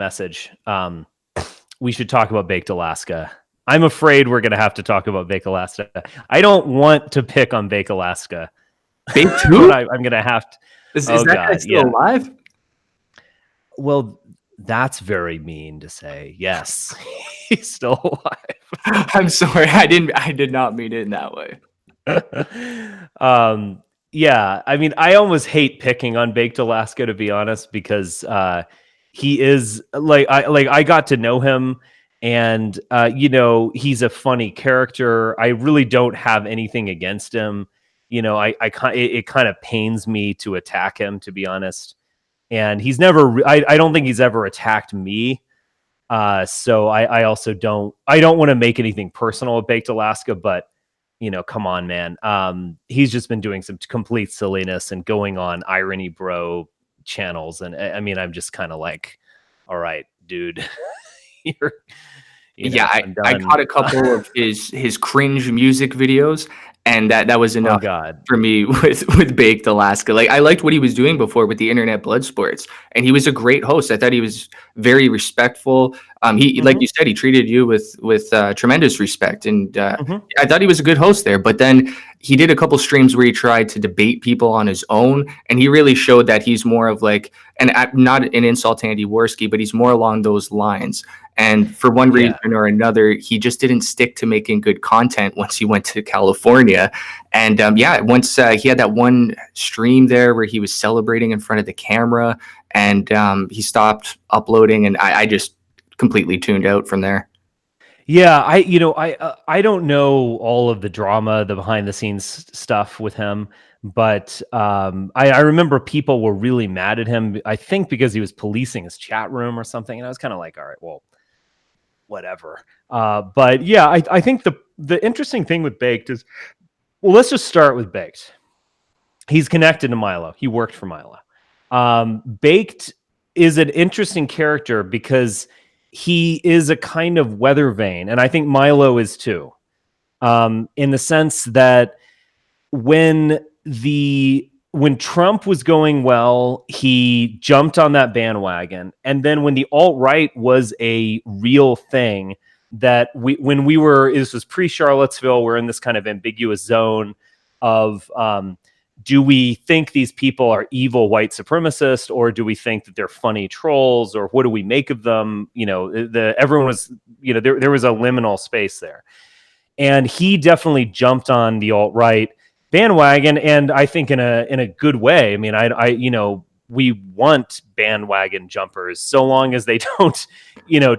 message. We should talk about Baked Alaska. I'm afraid we're going to have to talk about Baked Alaska. I don't want to pick on Baked Alaska. Baked who? I'm going to have to. Is that guy still alive? Well, that's very mean to say. Yes, he's still alive. I'm sorry. I did not mean it in that way. Yeah, I mean, I almost hate picking on Baked Alaska, to be honest, because he is I got to know him, and he's a funny character. I really don't have anything against him. It kind of pains me to attack him, to be honest. And he's never, I don't think he's ever attacked me. So I also don't want to make anything personal with Baked Alaska, but come on, man. He's just been doing some complete silliness and going on Irony Bro channels. And I mean, I'm just kind of like, all right, dude. I caught a couple of his cringe music videos, and that was enough for me with Baked Alaska. Like, I liked what he was doing before with the Internet Blood Sports, and he was a great host. I thought he was very respectful. He like you said, he treated you with tremendous respect, and I thought he was a good host there. But then he did a couple streams where he tried to debate people on his own, and he really showed that he's more of like, and not an insult to Andy Worski, but he's more along those lines. And for one reason or another, he just didn't stick to making good content once he went to California. And once he had that one stream there where he was celebrating in front of the camera, and he stopped uploading, and I just completely tuned out from there. Yeah, I don't know all of the drama, the behind the scenes stuff with him, but I remember people were really mad at him. I think because he was policing his chat room or something, and I was kind of like, all right, well, whatever. But yeah, I think the interesting thing with Baked is, well, let's just start with Baked. He's connected to Milo. He worked for Milo. Baked is an interesting character because he is a kind of weather vane, and I think Milo is too, in the sense that when Trump was going well, he jumped on that bandwagon. And then when the alt-right was a real thing, that this was pre-Charlottesville, we're in this kind of ambiguous zone of, do we think these people are evil white supremacists, or do we think that they're funny trolls, or what do we make of them? Everyone was, there was a liminal space there. And he definitely jumped on the alt-right bandwagon, and I think in a good way. I mean, we want bandwagon jumpers, so long as they don't,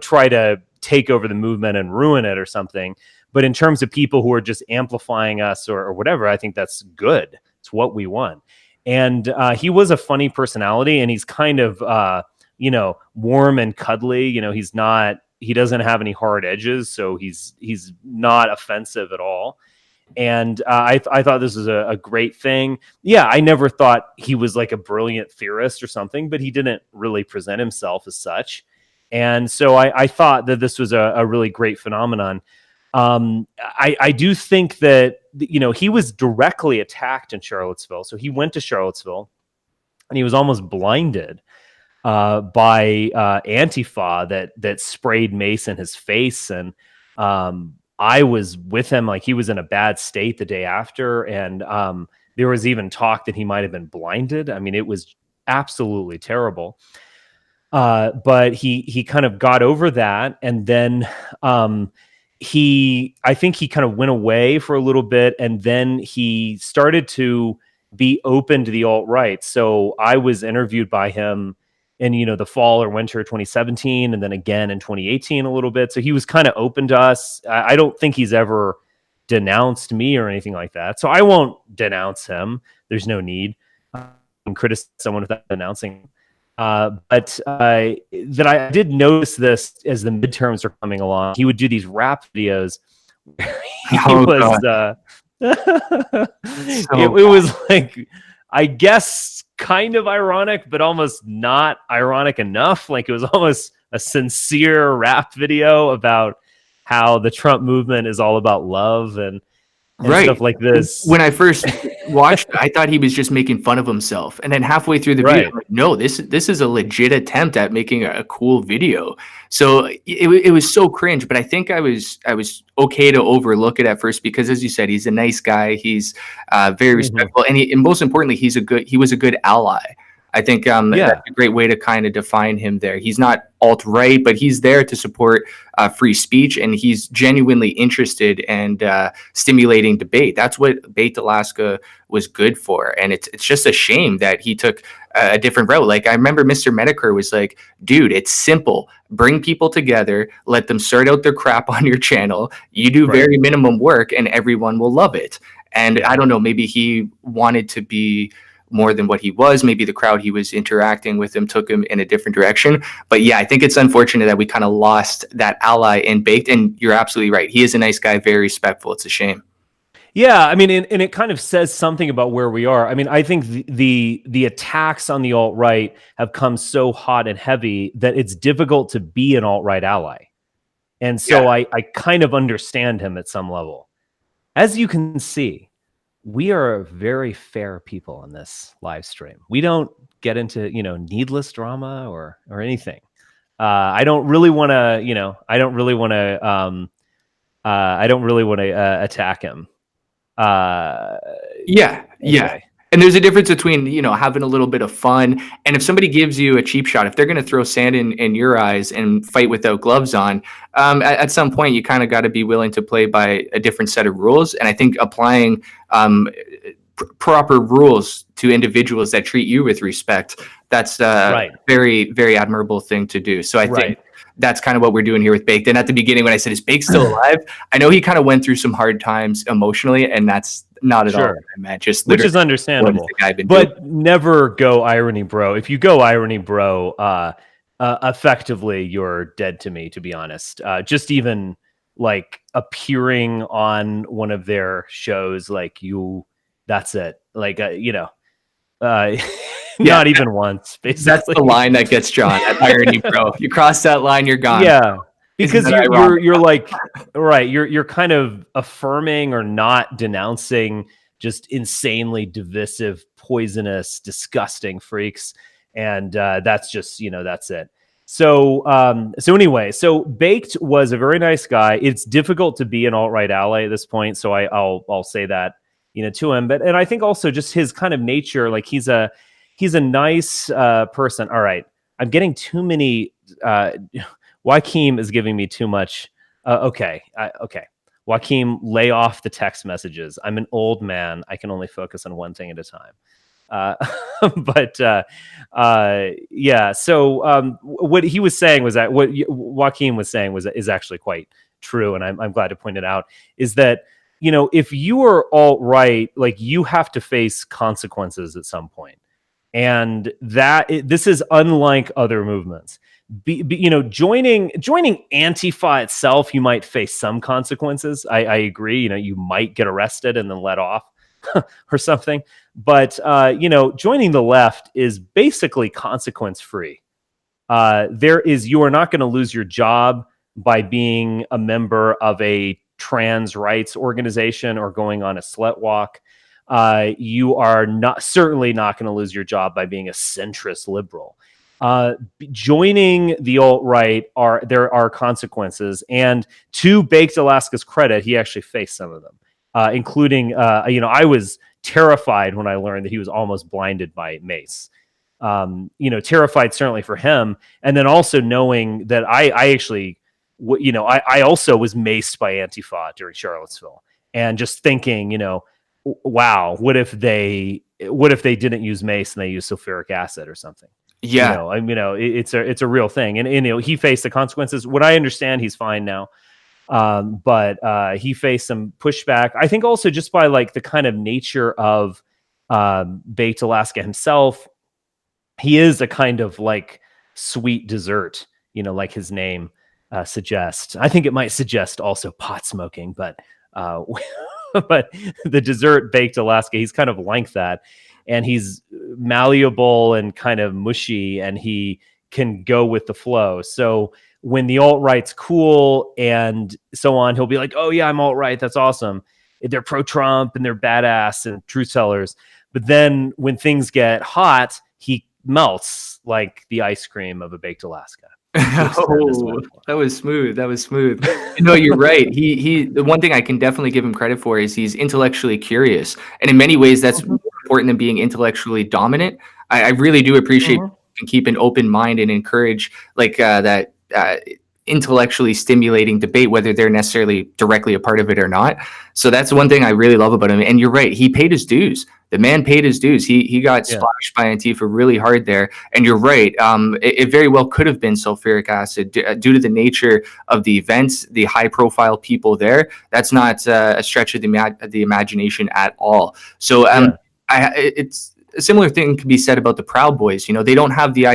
try to take over the movement and ruin it or something. But in terms of people who are just amplifying us or whatever, I think that's good. It's what we want. And he was a funny personality, and he's kind of warm and cuddly. He doesn't have any hard edges, so he's not offensive at all. And I thought this was a great thing. Yeah, I never thought he was like a brilliant theorist or something, but he didn't really present himself as such. And so I thought that this was a really great phenomenon. I do think that, he was directly attacked in Charlottesville. So he went to Charlottesville, and he was almost blinded by Antifa that sprayed mace in his face. And I was with him, like he was in a bad state the day after. And there was even talk that he might have been blinded. I mean, it was absolutely terrible. But he kind of got over that. And then I think he kind of went away for a little bit, and then he started to be open to the alt-right. So I was interviewed by him in, the fall or winter 2017, and then again in 2018 a little bit. So he was kind of open to us. I don't think he's ever denounced me or anything like that. So I won't denounce him. There's no need. Criticize someone without denouncing. But that I did notice this as the midterms are coming along. He would do these rap videos. It was like, I guess, kind of ironic, but almost not ironic enough. Like, it was almost a sincere rap video about how the Trump movement is all about love. And and stuff like this. When I first watched it, I thought he was just making fun of himself, and then halfway through the video, I'm like, no, this is a legit attempt at making a cool video. So it was so cringe, but I think I was okay to overlook it at first because, as you said, he's a nice guy. He's very respectful, and most importantly, he was a good ally. I think that's a great way to kind of define him there. He's not alt-right, but he's there to support free speech, and he's genuinely interested and stimulating debate. That's what Baked Alaska was good for, and it's just a shame that he took a different route. Like, I remember Mr. Medicare was like, dude, it's simple. Bring people together, let them sort out their crap on your channel. You do very minimum work, and everyone will love it. And I don't know, maybe he wanted to be more than what he was. Maybe the crowd he was interacting with him took him in a different direction. But yeah, I think it's unfortunate that we kind of lost that ally in Baked. And you're absolutely right. He is a nice guy, very respectful. It's a shame. Yeah, I mean, and it kind of says something about where we are. I mean, I think the attacks on the alt-right have come so hot and heavy that it's difficult to be an alt-right ally. And so I kind of understand him at some level. As you can see, we are very fair people on this live stream. We don't get into, needless drama or anything. I don't really want to, attack him. Anyway. And there's a difference between, having a little bit of fun. And if somebody gives you a cheap shot, if they're going to throw sand in your eyes and fight without gloves on, at some point, you kind of got to be willing to play by a different set of rules. And I think applying proper rules to individuals that treat you with respect, that's a very, very admirable thing to do. So I think that's kind of what we're doing here with Baked. And at the beginning, when I said, is Baked still alive? I know he kind of went through some hard times emotionally, and that's not at all what I meant. Just which is understandable. But never go irony, bro. If you go irony, bro, effectively you're dead to me, to be honest. Just even like appearing on one of their shows, like that's it. Like not even once, basically. That's the line that gets drawn at irony, bro. You cross that line, you're gone. Yeah. Because you're like, you're kind of affirming or not denouncing just insanely divisive, poisonous, disgusting freaks. And that's just, that's it. So anyway, so Baked was a very nice guy. It's difficult to be an alt-right ally at this point. So I'll say that, to him. And I think also just his kind of nature, like he's a nice person. All right. I'm getting too many, Joaquim is giving me too much. Okay. Joaquim, lay off the text messages. I'm an old man. I can only focus on one thing at a time. So what he was saying was that what Joaquim was saying is actually quite true. And I'm glad to point it out, is that, if you are alt-right, like you have to face consequences at some point. And this is unlike other movements. Joining Antifa itself, you might face some consequences. I agree. You might get arrested and then let off or something. But joining the left is basically consequence free. You are not going to lose your job by being a member of a trans rights organization or going on a slut walk. You are certainly not going to lose your job by being a centrist liberal. Joining the alt-right, there are consequences, and to Baked Alaska's credit, he actually faced some of them, including I was terrified when I learned that he was almost blinded by mace. Terrified certainly for him, and then also knowing that I actually I also was maced by Antifa during Charlottesville, and just thinking, wow, what if they didn't use mace and they used sulfuric acid or something? Yeah. It's a real thing. And he faced the consequences. What I understand, he's fine now. But he faced some pushback. I think also just by like the kind of nature of Baked Alaska himself. He is a kind of like sweet dessert, like his name suggests. I think it might suggest also pot smoking, but but the dessert Baked Alaska, he's kind of like that. And he's malleable and kind of mushy, and he can go with the flow. So when the alt-right's cool and so on, he'll be like, oh yeah, I'm alt-right. That's awesome. they're pro-Trump and they're badass and truth tellers. But then when things get hot, he melts like the ice cream of a baked Alaska. Oh, that was smooth. That was smooth. No, you're right. The one thing I can definitely give him credit for is he's intellectually curious, and in many ways, that's more important than being intellectually dominant. I really do appreciate and keep an open mind and encourage like that intellectually stimulating debate, whether they're necessarily directly a part of it or not. So that's one thing I really love about him. And you're right, he paid his dues. The man paid his dues. He got splashed by Antifa really hard there. And you're right. It very well could have been sulfuric acid due to the nature of the events, the high profile people there. That's not a stretch of the imagination at all. So it's a similar thing can be said about the Proud Boys. You know, they don't have the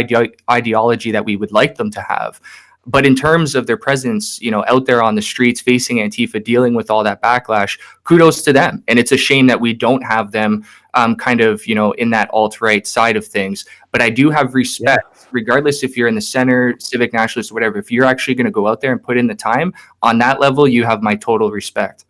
ideology that we would like them to have. But in terms of their presence, you know, out there on the streets, facing Antifa, dealing with all that backlash, kudos to them. And it's a shame that we don't have them kind of, you know, in that alt-right side of things. But I do have respect, regardless if you're in the center, civic nationalist, whatever, if you're actually going to go out there and put in the time on that level, you have my total respect.